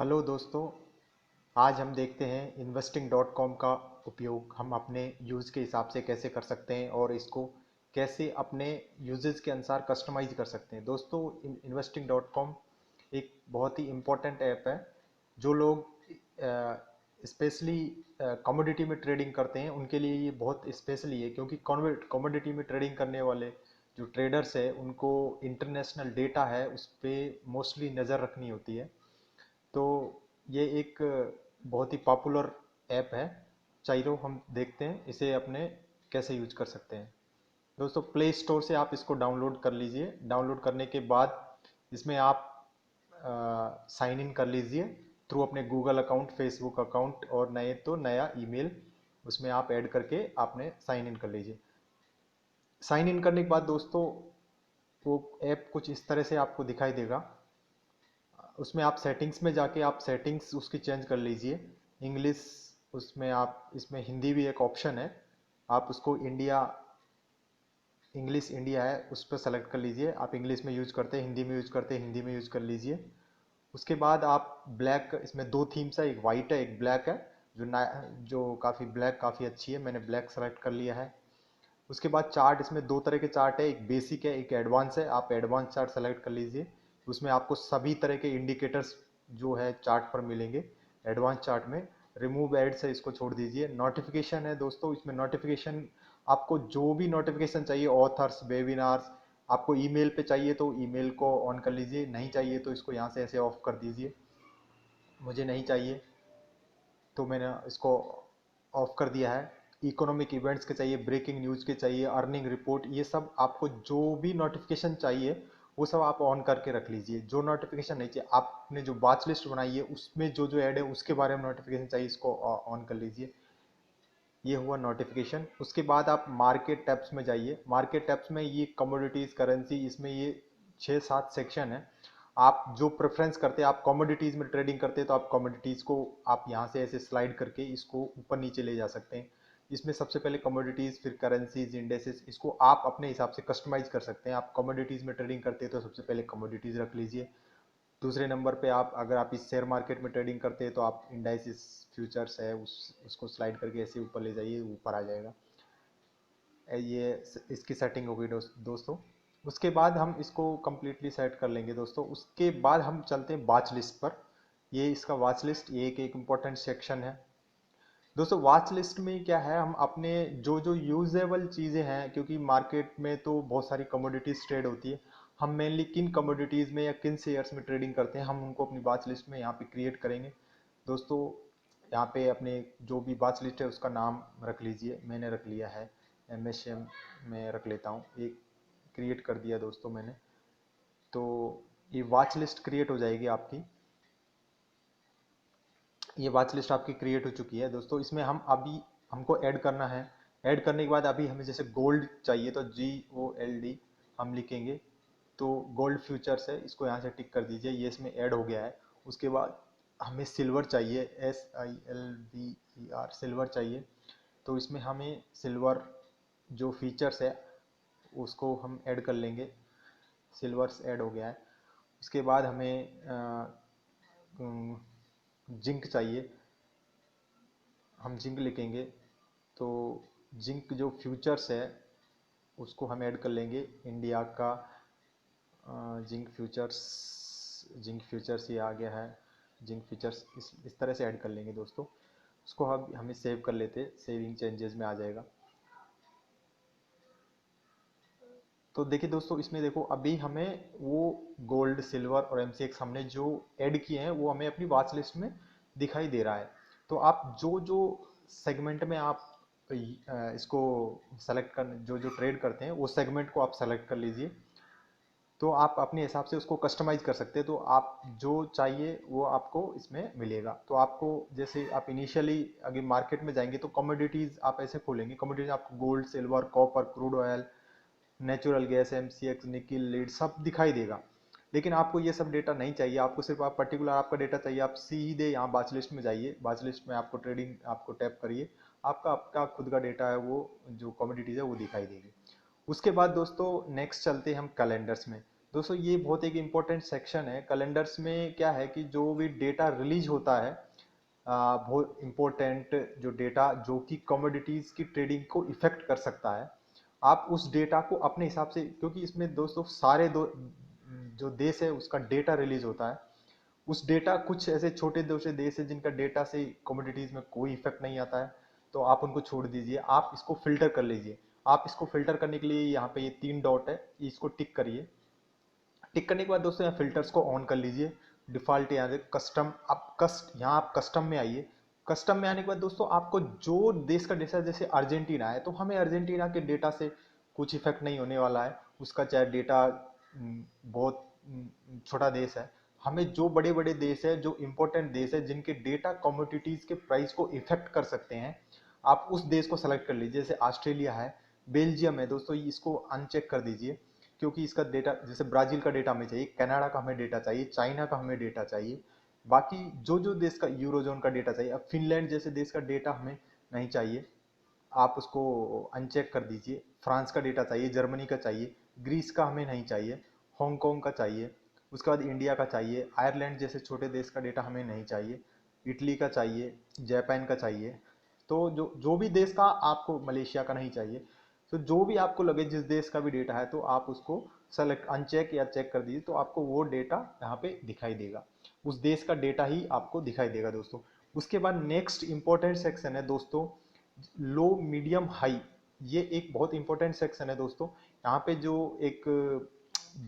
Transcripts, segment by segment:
Hello दोस्तों। आज हम देखते हैं investing.com का उपयोग हम अपने यूज़ के हिसाब से कैसे कर सकते हैं और इसको कैसे अपने यूजेस के अनुसार कस्टमाइज कर सकते हैं। दोस्तों, investing.com एक बहुत ही इम्पोर्टेंट ऐप है। जो लोग स्पेशली कमोडिटी में ट्रेडिंग करते हैं उनके लिए ये बहुत स्पेशली है, क्योंकि कमोडिटी में ट्रेडिंग करने वाले जो ट्रेडर्स है उनको इंटरनेशनल डेटा है उस पर मोस्टली नज़र रखनी होती है। तो ये एक बहुत ही पॉपुलर ऐप है। चलो हम देखते हैं इसे अपने कैसे यूज कर सकते हैं। दोस्तों, प्ले स्टोर से आप इसको डाउनलोड कर लीजिए। डाउनलोड करने के बाद इसमें आप साइन इन कर लीजिए थ्रू अपने गूगल अकाउंट, फेसबुक अकाउंट, और नए तो नया ईमेल उसमें आप ऐड करके आपने साइन इन कर लीजिए। साइन इन करने के बाद दोस्तों वो ऐप कुछ इस तरह से आपको दिखाई देगा। उसमें आप सेटिंग्स में जाके आप सेटिंग्स उसकी चेंज कर लीजिए। इंग्लिश, उसमें आप, इसमें हिंदी भी एक ऑप्शन है, आप उसको इंडिया, इंग्लिश इंडिया है उस पर सेलेक्ट कर लीजिए। आप इंग्लिश में यूज करते हैं, हिंदी में यूज करते हैं, हिंदी में यूज कर लीजिए। उसके बाद आप ब्लैक, इसमें दो थीम्स है, एक वाइट है एक ब्लैक है। जो काफ़ी ब्लैक काफ़ी अच्छी है, मैंने ब्लैक सेलेक्ट कर लिया है। उसके बाद चार्ट, इसमें दो तरह के चार्ट है, एक बेसिक है एक एडवांस है। आप एडवांस चार्ट सेलेक्ट कर लीजिए। उसमें आपको सभी तरह के इंडिकेटर्स जो है चार्ट पर मिलेंगे एडवांस चार्ट में। रिमूव एड्स है, इसको छोड़ दीजिए। नोटिफिकेशन है दोस्तों, इसमें नोटिफिकेशन आपको जो भी नोटिफिकेशन चाहिए, ऑथर्स, वेबिनार्स, आपको ईमेल पे चाहिए तो ईमेल को ऑन कर लीजिए, नहीं चाहिए तो इसको यहाँ से ऐसे ऑफ कर दीजिए। मुझे नहीं चाहिए तो मैंने इसको ऑफ कर दिया है। इकोनॉमिक इवेंट्स के चाहिए, ब्रेकिंग न्यूज़ के चाहिए, अर्निंग रिपोर्ट, ये सब आपको जो भी नोटिफिकेशन चाहिए वो सब आप ऑन करके रख लीजिए। जो नोटिफिकेशन नहीं चाहिए, आपने जो वॉच लिस्ट बनाई है उसमें जो जो ऐड है उसके बारे में नोटिफिकेशन चाहिए, इसको ऑन कर लीजिए। ये हुआ नोटिफिकेशन। उसके बाद आप मार्केट टैब्स में जाइए। मार्केट टैब्स में ये कमोडिटीज़, करेंसी, इसमें ये 6-7 सेक्शन है। आप जो प्रेफरेंस करते हैं, आप कमोडिटीज़ में ट्रेडिंग करते हैं तो आप कमोडिटीज़ को आप यहाँ से ऐसे स्लाइड करके इसको ऊपर नीचे ले जा सकते हैं। इसमें सबसे पहले कमोडिटीज़, फिर करेंसीज, इंडेसेस, इसको आप अपने हिसाब से कस्टमाइज कर सकते हैं। आप कमोडिटीज़ में ट्रेडिंग करते हैं तो सबसे पहले कमोडिटीज़ रख लीजिए। दूसरे नंबर पे आप, अगर आप इस शेयर मार्केट में ट्रेडिंग करते हैं तो आप इंडाइसिस फ्यूचर्स है उसको स्लाइड करके ऐसे ऊपर ले जाइए, ऊपर आ जाएगा। ये इसकी सेटिंग हो गई दोस्तों। उसके बाद हम इसको कम्प्लीटली सेट कर लेंगे दोस्तों। उसके बाद हम चलते हैं वॉच लिस्ट पर। ये इसका वॉच लिस्ट, ये एक इम्पोर्टेंट सेक्शन है दोस्तों। वॉच लिस्ट में क्या है, हम अपने जो जो यूजेबल चीज़ें हैं, क्योंकि मार्केट में तो बहुत सारी कमोडिटीज ट्रेड होती है, हम मेनली किन कमोडिटीज़ में या किन शेयर्स में ट्रेडिंग करते हैं हम उनको अपनी वॉच लिस्ट में यहाँ पे क्रिएट करेंगे दोस्तों। यहाँ पे अपने जो भी वॉच लिस्ट है उसका नाम रख लीजिए। मैंने रख लिया है MSM में रख लेता हूँ, एक क्रिएट कर दिया दोस्तों मैंने। तो ये वॉच लिस्ट क्रिएट हो जाएगी आपकी। ये वॉच लिस्ट आपकी क्रिएट हो चुकी है दोस्तों। इसमें हम अभी, हमको ऐड करना है। ऐड करने के बाद अभी हमें जैसे गोल्ड चाहिए तो GOLD हम लिखेंगे तो गोल्ड फ्यूचर्स है, इसको यहाँ से टिक कर दीजिए, ये इसमें ऐड हो गया है। उसके बाद हमें सिल्वर चाहिए, SILVER सिल्वर चाहिए। तो इसमें हमें सिल्वर जो फीचर्स है उसको हम ऐड कर लेंगे। सिल्वर्स ऐड हो गया है। उसके बाद हमें जिंक चाहिए, हम जिंक लिखेंगे तो जिंक जो फ्यूचर्स है उसको हम ऐड कर लेंगे। इंडिया का जिंक फ्यूचर्स, जिंक फ्यूचर्स ये आ गया है। जिंक फ्यूचर्स इस तरह से ऐड कर लेंगे दोस्तों। उसको हमें सेव कर लेते, सेविंग चेंजेस में आ जाएगा। तो देखिए दोस्तों, इसमें देखो अभी हमें वो गोल्ड, सिल्वर और MCX हमने जो ऐड किए हैं वो हमें अपनी वॉच लिस्ट में दिखाई दे रहा है। तो आप जो जो सेगमेंट में आप इसको सेलेक्ट कर, जो जो ट्रेड करते हैं वो सेगमेंट को आप सेलेक्ट कर लीजिए। तो आप अपने हिसाब से उसको कस्टमाइज कर सकते हैं। तो आप जो चाहिए वो आपको इसमें मिलेगा। तो आपको जैसे आप इनिशियली अगर मार्केट में जाएंगे तो कमोडिटीज़ आप ऐसे खोलेंगे, कमोडिटीज आपको gold, silver, copper, crude oil, natural gas, MCX, nickel, lead सब दिखाई देगा। लेकिन आपको ये सब डेटा नहीं चाहिए, आपको सिर्फ आप पर्टिकुलर आपका डेटा चाहिए, आप सीधे यहाँ वॉच लिस्ट में जाइए। वॉच लिस्ट में आपको ट्रेडिंग, आपको टैप करिए, आपका आपका खुद का डेटा है वो जो कमोडिटीज़ है वो दिखाई देगी। उसके बाद दोस्तों नेक्स्ट चलते हैं हम कैलेंडर्स में। दोस्तों ये बहुत एक इम्पोर्टेंट सेक्शन है। कैलेंडर्स में क्या है कि जो भी डेटा रिलीज होता है, बहुत इम्पोर्टेंट जो डेटा जो कि कमोडिटीज की ट्रेडिंग को इफेक्ट कर सकता है, आप उस डेटा को अपने हिसाब से, क्योंकि इसमें दोस्तों सारे जो देश है उसका डेटा रिलीज होता है। उस डेटा, कुछ ऐसे छोटे दूसरे देश है जिनका डेटा से कमोडिटीज में कोई इफेक्ट नहीं आता है, तो आप उनको छोड़ दीजिए, आप इसको फिल्टर कर लीजिए। आप इसको फिल्टर करने के लिए यहाँ पे ये 3 डॉट है, इसको टिक करिए। टिक करने के बाद दोस्तों यहाँ फिल्टर्स को ऑन कर लीजिए। डिफॉल्ट यहाँ से कस्टम, यहाँ आप कस्टम में आइए। कस्टम में आने के बाद दोस्तों आपको जो देश का डेटा, जैसे अर्जेंटीना है तो हमें अर्जेंटीना के डेटा से कुछ इफेक्ट नहीं होने वाला है। उसका चाहे डेटा बहुत छोटा देश है। हमें जो बड़े बड़े देश है, जो इंपॉर्टेंट देश है, जिनके डेटा कमोडिटीज के प्राइस को इफेक्ट कर सकते हैं, आप उस देश को सेलेक्ट कर लीजिए। जैसे ऑस्ट्रेलिया है, बेल्जियम है दोस्तों, इसको अनचेक कर दीजिए, क्योंकि इसका डेटा, जैसे ब्राजील का डेटा हमें चाहिए, कनाडा का हमें डेटा चाहिए, चाइना का हमें डेटा चाहिए। बाकी जो जो देश का यूरोजोन का डेटा चाहिए, अब फिनलैंड जैसे देश का डेटा हमें नहीं चाहिए, आप उसको अनचेक कर दीजिए। फ्रांस का डेटा चाहिए, जर्मनी का चाहिए, ग्रीस का हमें नहीं चाहिए, हांगकांग का चाहिए, उसके बाद इंडिया का चाहिए, आयरलैंड जैसे छोटे देश का डेटा हमें नहीं चाहिए, इटली का चाहिए, जापान का चाहिए। तो जो जो भी देश का आपको, मलेशिया का नहीं चाहिए, तो जो भी आपको लगे जिस देश का भी डेटा है, तो आप उसको सेलेक्ट, अनचेक या चेक कर दीजिए, तो आपको वो डेटा यहाँ पे दिखाई देगा। उस देश का डेटा ही आपको दिखाई देगा दोस्तों। उसके बाद नेक्स्ट इंपॉर्टेंट सेक्शन है दोस्तों, लो मीडियम हाई। ये एक बहुत इंपॉर्टेंट सेक्शन है दोस्तों। यहाँ पे जो एक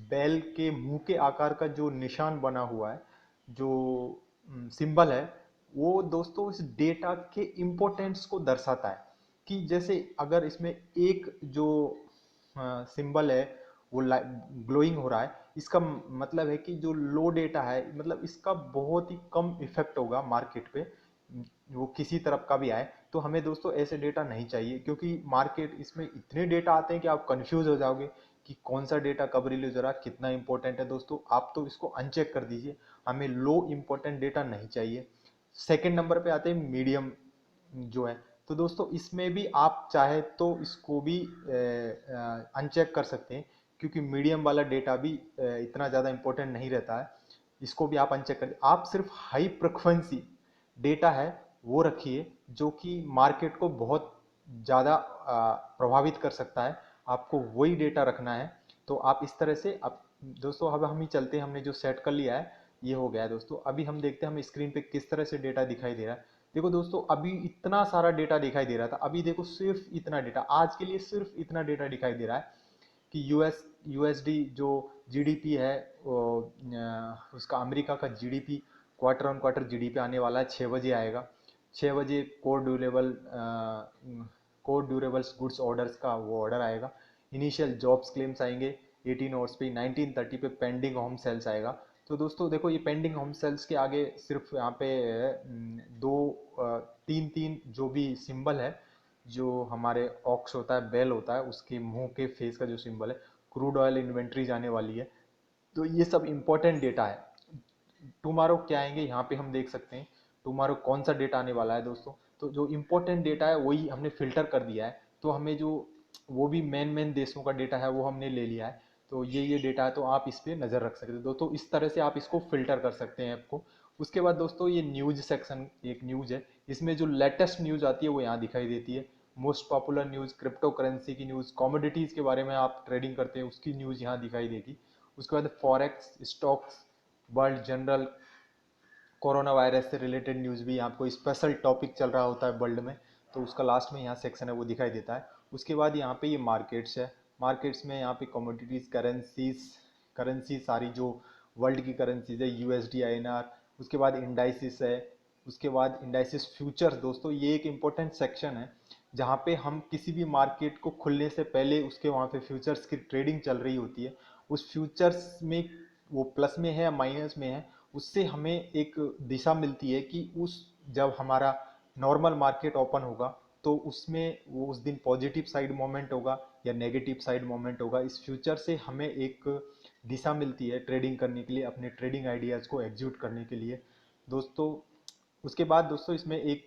बैल के मुंह के आकार का जो निशान बना हुआ है, जो सिंबल है, वो दोस्तों इस डेटा के इम्पोर्टेंस को दर्शाता है। कि जैसे अगर इसमें एक जो सिंबल है वो ग्लोइंग हो रहा है, इसका मतलब है कि जो लो डेटा है, मतलब इसका बहुत ही कम इफेक्ट होगा मार्केट पे, वो किसी तरफ का भी आए। तो हमें दोस्तों ऐसे डेटा नहीं चाहिए, क्योंकि मार्केट, इसमें इतने डेटा आते हैं कि आप कंफ्यूज हो जाओगे कि कौन सा डेटा कब रिलीज हो रहा है, कितना इंपॉर्टेंट है। दोस्तों आप तो इसको अनचेक कर दीजिए, हमें लो इंपॉर्टेंट डेटा नहीं चाहिए। सेकंड नंबर पे आते हैं मीडियम जो है, तो दोस्तों इसमें भी आप चाहे तो इसको भी अनचेक कर सकते हैं, क्योंकि मीडियम वाला डेटा भी इतना ज़्यादा इंपॉर्टेंट नहीं रहता है। इसको भी आप अनचेक कर, आप सिर्फ हाई फ्रिक्वेंसी डेटा है वो रखिए, जो कि मार्केट को बहुत ज़्यादा प्रभावित कर सकता है, आपको वही डेटा रखना है। तो आप इस तरह से, अब दोस्तों अब हम ही चलते हैं, हमने जो सेट कर लिया है ये हो गया है दोस्तों। अभी हम देखते हैं हमें स्क्रीन पे किस तरह से डेटा दिखाई दे रहा है। देखो दोस्तों, अभी इतना सारा डेटा दिखाई दे रहा था, अभी देखो सिर्फ इतना डेटा, आज के लिए सिर्फ इतना डेटा दिखाई दे रहा है कि यूएसडी जो जीडीपी है, उसका अमेरिका का GDP, quarter on quarter GDP आने वाला है, 6 बजे आएगा। 6 बजे कोर ड्यूरेबल्स गुड्स ऑर्डर्स का वो ऑर्डर आएगा। इनिशियल जॉब्स क्लेम्स आएंगे 18 आवर्स पे। 19:30 पे पेंडिंग होम सेल्स आएगा। तो दोस्तों देखो, ये पेंडिंग होम सेल्स के आगे सिर्फ यहाँ पे दो, तीन तीन जो भी सिंबल है, जो हमारे ऑक्स होता है, बेल होता है, उसके मुंह के फेस का जो सिंबल है, क्रूड ऑयल इन्वेंट्री जाने वाली है। तो ये सब इंपॉर्टेंट डेटा है। टुमारो क्या आएंगे यहाँ पे हम देख सकते हैं, टुमारो कौन सा डेटा आने वाला है दोस्तों। तो जो इंपॉर्टेंट डेटा है वही हमने फिल्टर कर दिया है, तो हमें जो वो भी मेन मेन देशों का डेटा है वो हमने ले लिया है। तो ये डेटा है, तो आप इस पर नज़र रख सकते हो दोस्तों, इस तरह से आप इसको फिल्टर कर सकते हैं ऐप को। उसके बाद दोस्तों ये न्यूज सेक्शन, एक न्यूज है, इसमें जो लेटेस्ट न्यूज आती है वो यहाँ दिखाई देती है। Most popular news, crypto currency की न्यूज, कमोडिटीज के बारे में आप ट्रेडिंग करते हैं उसकी न्यूज यहाँ दिखाई देगी। उसके बाद forex, stocks, world general, corona virus से रिलेटेड न्यूज़ भी, यहाँ कोई स्पेशल टॉपिक चल रहा होता है वर्ल्ड में, तो उसका लास्ट में यहाँ सेक्शन है वो दिखाई देता है। उसके बाद यहाँ पे ये मार्केट्स है, मार्केट्स में यहाँ पे कमोडिटीज़, करेंसी सारी जो वर्ल्ड की करेंसीज है, यूएसडी, आईएनआर। उसके बाद इंडाइसिस है, उसके बाद इंडाइसिस फ्यूचर्स। दोस्तों ये एक इम्पोर्टेंट सेक्शन है, जहाँ पे हम किसी भी मार्केट को खुलने से पहले उसके वहाँ पे फ्यूचर्स की ट्रेडिंग चल रही होती है। उस फ्यूचर्स में वो प्लस में है या माइनस में है, उससे हमें एक दिशा मिलती है कि उस, जब हमारा नॉर्मल मार्केट ओपन होगा तो उसमें वो उस दिन पॉजिटिव साइड मोमेंट होगा या नेगेटिव साइड मोमेंट होगा। इस फ्यूचर से हमें एक दिशा मिलती है ट्रेडिंग करने के लिए, अपने ट्रेडिंग आइडियाज़ को एग्जीक्यूट करने के लिए दोस्तों। उसके बाद दोस्तों इसमें एक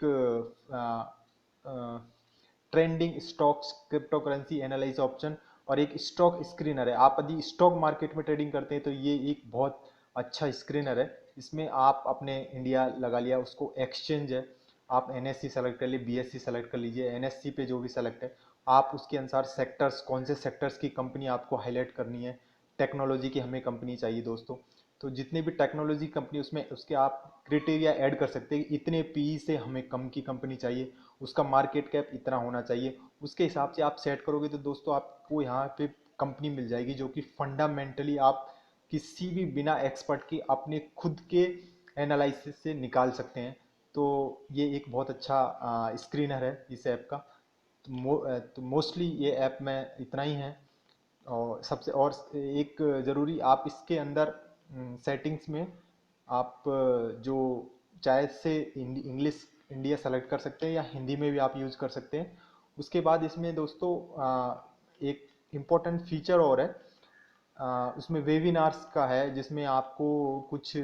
trending stocks crypto currency analyse option, और एक स्टॉक स्क्रीनर है। आप यदि स्टॉक मार्केट में ट्रेडिंग करते हैं तो ये एक बहुत अच्छा स्क्रीनर है। इसमें आप अपने इंडिया लगा लिया, उसको एक्सचेंज है, आप एनएससी सेलेक्ट कर लिए, बीएससी सेलेक्ट कर लीजिए, एनएससी पे जो भी सेलेक्ट है आप उसके अनुसार सेक्टर्स, कौन से सेक्टर्स की कंपनी आपको हाईलाइट करनी है। टेक्नोलॉजी की हमें कंपनी चाहिए दोस्तों, तो जितने भी टेक्नोलॉजी कंपनी उसमें उसके आप क्राइटेरिया ऐड कर सकते हैं। इतने पी से हमें कम की कंपनी चाहिए, उसका मार्केट कैप इतना होना चाहिए, उसके हिसाब से आप सेट करोगे तो दोस्तों आपको यहाँ पे कंपनी मिल जाएगी जो कि फंडामेंटली आप किसी भी बिना एक्सपर्ट के अपने खुद के एनालिसिस से निकाल सकते हैं। तो ये एक बहुत अच्छा स्क्रीनर है इस ऐप का। तो मोस्टली ये ऐप में इतना ही है। और सबसे और एक ज़रूरी, आप इसके अंदर सेटिंग्स में आप जो चाहे से इंग्लिश इंडिया सेलेक्ट कर सकते हैं या हिंदी में भी आप यूज़ कर सकते हैं। उसके बाद इसमें दोस्तों एक इम्पोर्टेंट फीचर और है, उसमें वेबिनार्स का है, जिसमें आपको कुछ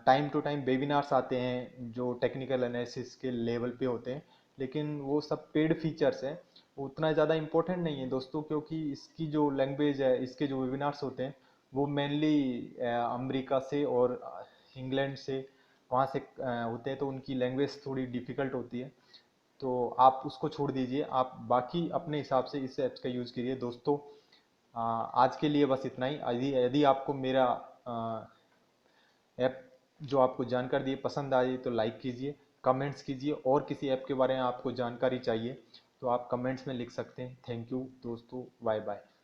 टाइम टू टाइम वेबिनार्स आते हैं जो टेक्निकल एनालिसिस के लेवल पे होते हैं, लेकिन वो सब पेड फीचर्स हैं, वो उतना ज़्यादा इम्पोर्टेंट नहीं है दोस्तों, क्योंकि इसकी जो लैंग्वेज है, इसके जो वेबिनार्स होते हैं वो मेनली अमेरिका से और इंग्लैंड से, वहाँ से होते हैं, तो उनकी लैंग्वेज थोड़ी डिफ़िकल्ट होती है। तो आप उसको छोड़ दीजिए, आप बाकी अपने हिसाब से इस ऐप्स का यूज़ कीजिए दोस्तों। आज के लिए बस इतना ही। यदि यदि आपको मेरा ऐप जो आपको जानकारी दी पसंद आई तो लाइक कीजिए, कमेंट्स कीजिए, और किसी ऐप के बारे में आपको जानकारी चाहिए तो आप कमेंट्स में लिख सकते हैं। थैंक यू दोस्तों, बाय बाय।